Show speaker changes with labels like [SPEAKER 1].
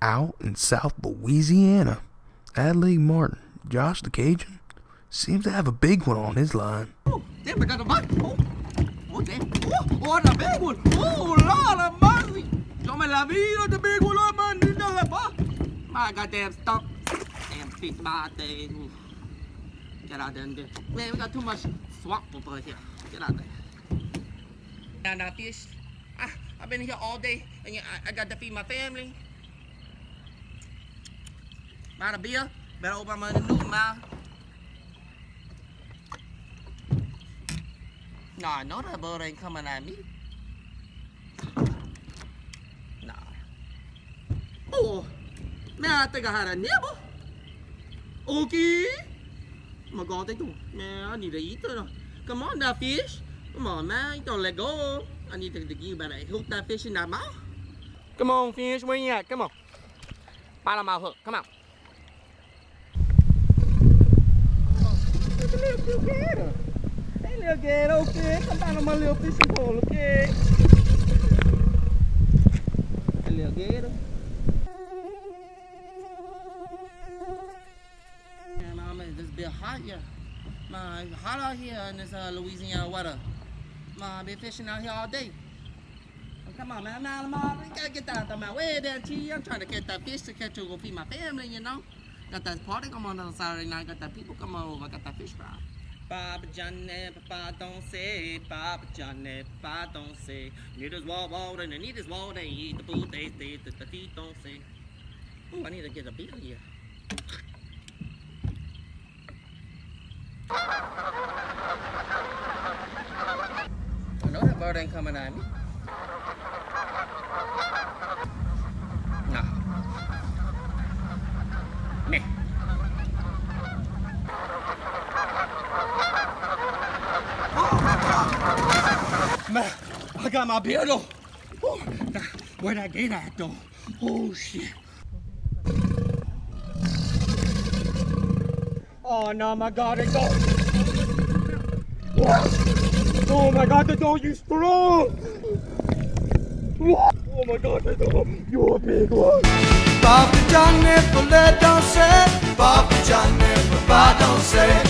[SPEAKER 1] Out in South Louisiana, Adelaide Martin, Josh the Cajun, seems to have a big one on his line.
[SPEAKER 2] Damn, I got the buck. Oh, damn. Oh, the big one. Oh, Lord of mercy. Yo me la vida, the big one. Oh, man, you know that buck. My goddamn stuck. Damn, piece of my thing. Get out there and do. Man, we got too much swamp over here. Get out there. And I fish. I've been here all day, and I got to feed my family. Buy a beer. Better open my new mouth. No, I know that boat ain't coming at me. Nah. Oh, man, I think I had a nibble. Okay. My God, they do. Man, I need to eat it. Come on now, fish. Come on, man. You don't let go. I need to get you better hook that fish in that mouth. Come on, fish. Where you at? Come on. Bite on my hook. Come on. Look at little gator. Hey, little gator, okay. Come down on my little fishing pole, okay? Hey, little gator. Man, it's a bit hot here. Man, it's hot out here in this Louisiana weather. Man, I've been fishing out here all day. Oh, come on, man. You gotta get that out of my way there, T. I'm trying to get that fish to catch to go feed my family, you know? Got that party come on Saturday night. Got that people come over. Got that fish fry. Papa Johnny, Papa don't say. Papa Johnny, Papa don't say. Need his water and need his water. Eat the food they say. The feet don't say. Ooh, I need to get a beer here. I know that bird ain't coming at me. Nah. Nah. Man, I got my beer though. Oh, where that gator at though? Oh shit. Oh no, my God, it go. Oh my God, the dog, you strong. Oh my God, the dog, you're a big one.
[SPEAKER 3] Papa Johnny, don't say. Papa Johnny, don't say.